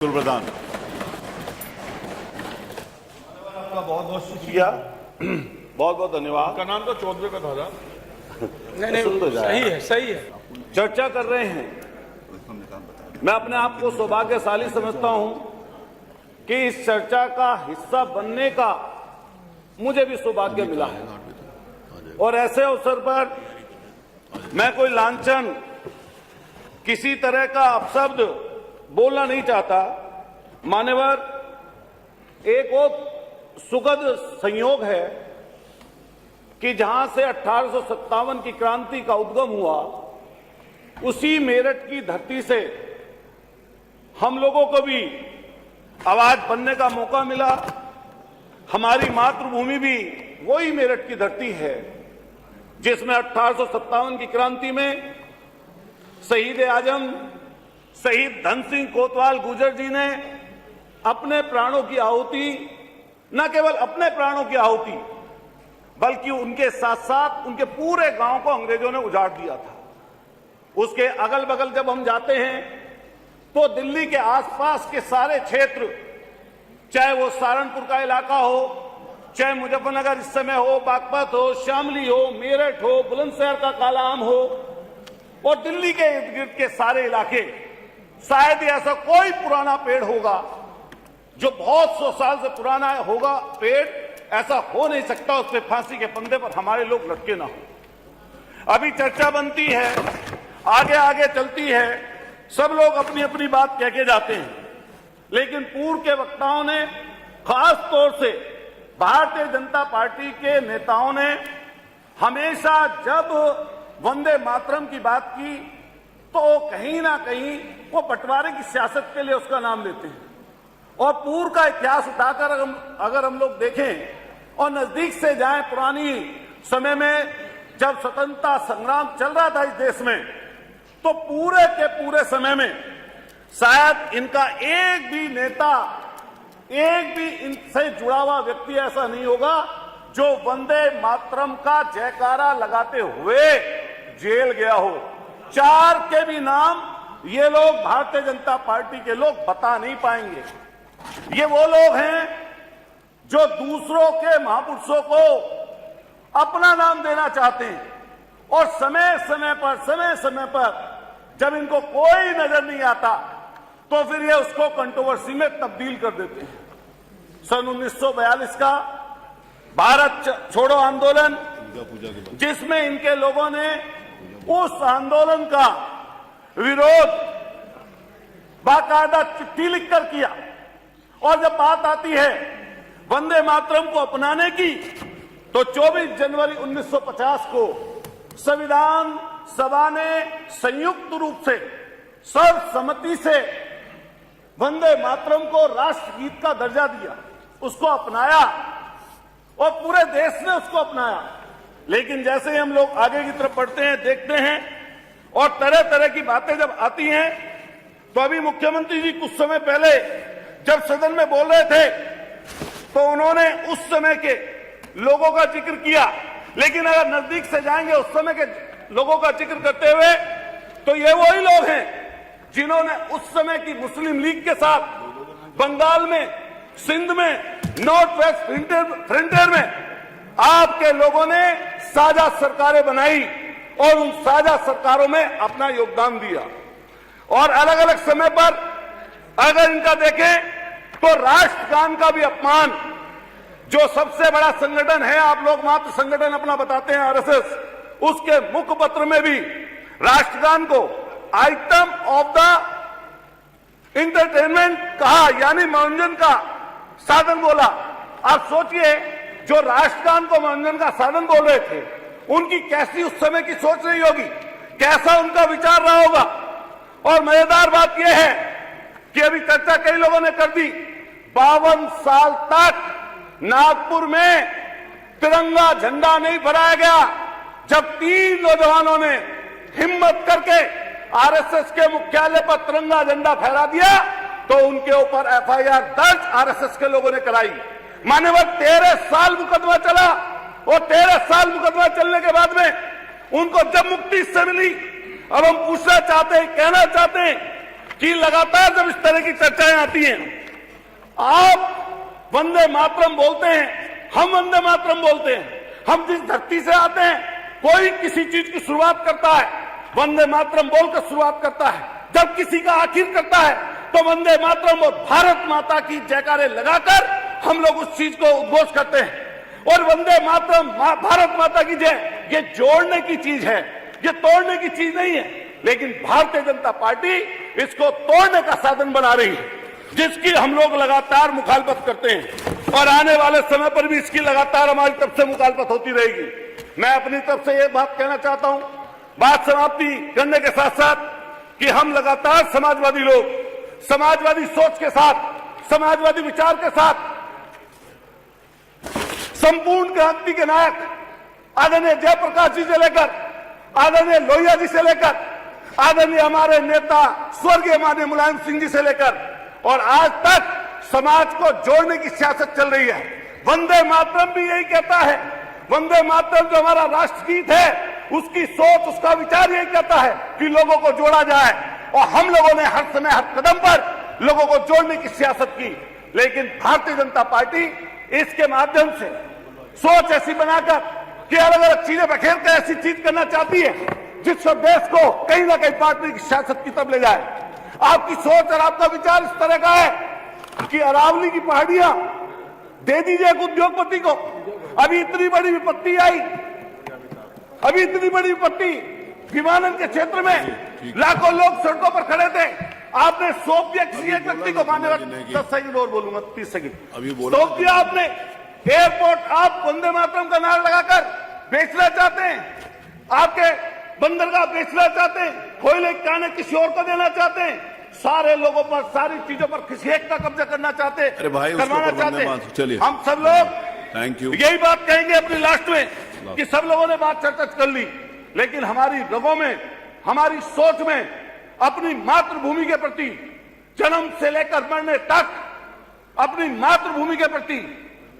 प्रधान आपका बहुत बहुत शुक्रिया, बहुत बहुत धन्यवाद। का नाम तो चौधरी का था। नहीं, सही है, सही है। चर्चा कर रहे हैं। मैं अपने आप को सौभाग्यशाली समझता हूं कि इस चर्चा का हिस्सा बनने का मुझे भी सौभाग्य मिला है और ऐसे अवसर पर मैं कोई लांछन, किसी तरह का अपशब्द बोलना नहीं चाहता। मान्यवर, एक और सुखद संयोग है कि जहां से 1857 की क्रांति का उद्गम हुआ, उसी मेरठ की धरती से हम लोगों को भी आवाज बनने का मौका मिला। हमारी मातृभूमि भी वही मेरठ की धरती है जिसमें 1857 की क्रांति में शहीद आजम शहीद धन सिंह कोतवाल गुर्जर जी ने अपने प्राणों की आहुति, न केवल अपने प्राणों की आहुति बल्कि उनके साथ साथ उनके पूरे गांव को अंग्रेजों ने उजाड़ दिया था। उसके अगल बगल जब हम जाते हैं तो दिल्ली के आसपास के सारे क्षेत्र, चाहे वो सहारनपुर का इलाका हो, चाहे मुजफ्फरनगर इस समय हो, बागपत हो, शामली हो, मेरठ हो, बुलंदशहर का काला आम हो और दिल्ली के इर्द गिर्द के सारे इलाके, शायद ही ऐसा कोई पुराना पेड़ होगा जो बहुत 100 साल से पुराना होगा पेड़, ऐसा हो नहीं सकता उस पे फांसी के फंदे पर हमारे लोग लटके ना हो। अभी चर्चा बनती है, आगे आगे चलती है, सब लोग अपनी अपनी बात कह के जाते हैं, लेकिन पूर्व के वक्ताओं ने, खास तौर से भारतीय जनता पार्टी के नेताओं ने हमेशा जब वंदे मातरम की बात की तो कहीं ना कहीं वो बंटवारे की सियासत के लिए उसका नाम लेते हैं। और पूर्व का इतिहास उठाकर अगर हम लोग देखें और नजदीक से जाएं, पुरानी समय में जब स्वतंत्रता संग्राम चल रहा था इस देश में, तो पूरे के पूरे समय में शायद इनका एक भी नेता, एक भी इनसे जुड़ा हुआ व्यक्ति ऐसा नहीं होगा जो वंदे मातरम का जयकारा लगाते हुए जेल गया हो। 4 के भी नाम ये लोग भारतीय जनता पार्टी के लोग बता नहीं पाएंगे। ये वो लोग हैं जो दूसरों के महापुरुषों को अपना नाम देना चाहते हैं और समय समय पर जब इनको कोई नजर नहीं आता तो फिर ये उसको कंट्रोवर्सी में तब्दील कर देते हैं। सन 1942 का भारत छोड़ो आंदोलन, जिसमें इनके लोगों ने उस आंदोलन का विरोध बाकायदा चिट्ठी लिखकर किया, और जब बात आती है वंदे मातरम को अपनाने की तो 24 जनवरी 1950 को संविधान सभा ने संयुक्त रूप से सर्वसम्मति से वंदे मातरम को राष्ट्रगीत का दर्जा दिया, उसको अपनाया और पूरे देश ने उसको अपनाया। लेकिन जैसे ही हम लोग आगे की तरफ बढ़ते हैं, देखते हैं और तरह तरह की बातें जब आती हैं, तो अभी मुख्यमंत्री जी कुछ समय पहले जब सदन में बोल रहे थे तो उन्होंने उस समय के लोगों का जिक्र किया, लेकिन अगर नजदीक से जाएंगे उस समय के लोगों का जिक्र करते हुए तो ये वही लोग हैं जिन्होंने उस समय की मुस्लिम लीग के साथ बंगाल में, सिंध में, नॉर्थ वेस्ट फ्रंटियर में आपके लोगों ने साझा सरकारें बनाई और उन साझा सरकारों में अपना योगदान दिया। और अलग अलग समय पर अगर इनका देखें तो राष्ट्रगान का भी अपमान, जो सबसे बड़ा संगठन है, आप लोग मात्र संगठन अपना बताते हैं आरएसएस, उसके मुखपत्र में भी राष्ट्रगान को आइटम ऑफ द इंटरटेनमेंट कहा, यानी मनोरंजन का साधन बोला। आप सोचिए, जो राष्ट्रगान को मनोरंजन का साधन बोल रहे थे, उनकी कैसी उस समय की सोच रही होगी, कैसा उनका विचार रहा होगा। और मजेदार बात यह है कि अभी चर्चा कई लोगों ने कर दी, 52 साल तक नागपुर में तिरंगा झंडा नहीं फहराया गया। जब 3 नौजवानों ने हिम्मत करके आरएसएस के मुख्यालय पर तिरंगा झंडा फहरा दिया तो उनके ऊपर एफआईआर दर्ज आरएसएस के लोगों ने कराई। मान्यवर 13 साल मुकदमा चला और 13 साल मुकदमा चलने के बाद में उनको जब मुक्ति से मिली, अब हम पूछना चाहते हैं, कहना चाहते हैं कि लगातार जब इस तरह की चर्चाएं आती हैं, आप वंदे मातरम बोलते हैं, हम वंदे मातरम बोलते हैं। हम जिस धरती से आते हैं, कोई किसी चीज की शुरुआत करता है, वंदे मातरम बोलकर शुरुआत करता है। जब किसी का आखिर करता है तो वंदे मातरम और भारत माता की जयकारे लगाकर हम लोग उस चीज को उद्घोष करते हैं। और वंदे मातरम, भारत माता की जय, ये जोड़ने की चीज है, ये तोड़ने की चीज नहीं है। लेकिन भारतीय जनता पार्टी इसको तोड़ने का साधन बना रही है, जिसकी हम लोग लगातार मुखालफत करते हैं और आने वाले समय पर भी इसकी लगातार हमारी तरफ से मुखालफत होती रहेगी। मैं अपनी तरफ से ये बात कहना चाहता हूं, बात समाप्ति करने के साथ साथ, कि हम लगातार समाजवादी लोग समाजवादी सोच के साथ, समाजवादी विचार के साथ, संपूर्ण क्रांति के नायक आदरणीय जयप्रकाश जी से लेकर आदरणीय लोहिया जी से लेकर आदरणीय हमारे नेता स्वर्गीय माननीय मुलायम सिंह जी से लेकर और आज तक समाज को जोड़ने की सियासत चल रही है। वंदे मातरम भी यही कहता है, वंदे मातरम जो हमारा राष्ट्रगीत है, उसकी सोच, उसका विचार यही कहता है कि लोगों को जोड़ा जाए। और हम लोगों ने हर समय, हर कदम पर लोगों को जोड़ने की सियासत की। लेकिन भारतीय जनता पार्टी इसके माध्यम से सोच ऐसी बनाकर कि अलग अलग चीजें बखेर कर ऐसी चीज करना चाहती है जिससे देश को कहीं ना कहीं बांटने की सियासत की तरफ ले जाए। आपकी सोच और आपका विचार इस तरह का है कि अरावली की पहाड़ियां दे दीजिए एक उद्योगपति को। अभी इतनी बड़ी विपत्ति आई, अभी इतनी बड़ी विपत्ति विमानन के क्षेत्र में लाखों लोग सड़कों पर खड़े थे, आपने सौंप दिया किसी एक व्यक्ति को। मान्यवर 10 सेकंड और बोलूंगा, 30 सेकंड सौंप दिया आपने। एयरपोर्ट आप वंदे मातरम का नारा लगाकर बेचना चाहते हैं, आपके बंदरगाह बेचना चाहते हैं, कोयले की काने किसी और को देना चाहते हैं, सारे लोगों पर, सारी चीजों पर किसी एक का कब्जा करना चाहते हैं, करवाना चाहते हैं। हम सब लोग थैंक यू यही बात कहेंगे अपनी लास्ट में कि सब लोगों ने बात चर्चा कर ली, लेकिन हमारी रगों में, हमारी सोच में अपनी मातृभूमि के प्रति जन्म से लेकर मरने तक अपनी मातृभूमि के प्रति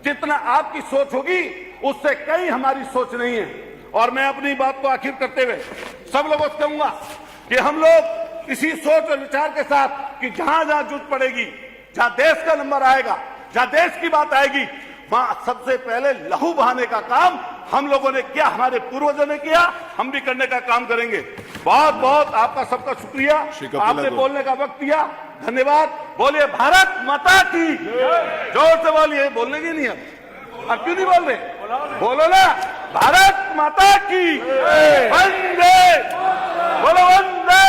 जितना आपकी सोच होगी उससे कहीं हमारी सोच नहीं है। और मैं अपनी बात को आखिर करते हुए सब लोगों से कहूंगा कि हम लोग इसी सोच और विचार के साथ कि जहां जहां जूझ पड़ेगी, जहां देश का नंबर आएगा, जहां देश की बात आएगी, वहां सबसे पहले लहू बहाने का काम हम लोगों ने किया, हमारे पूर्वजों ने किया, हम भी करने का काम करेंगे। बहुत बहुत आपका सबका शुक्रिया, आपने बोलने का वक्त दिया, धन्यवाद। बोलिए भारत माता की, जोर से बोलिए, बोलने की नहीं है, अब क्यों नहीं बोल रहे? बोलो ना, भारत माता की वंदे, बोलो वंदे,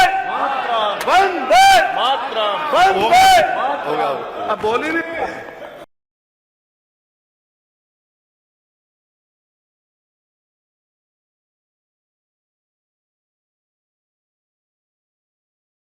वंदे, वंदे। अब बोल ही नहीं।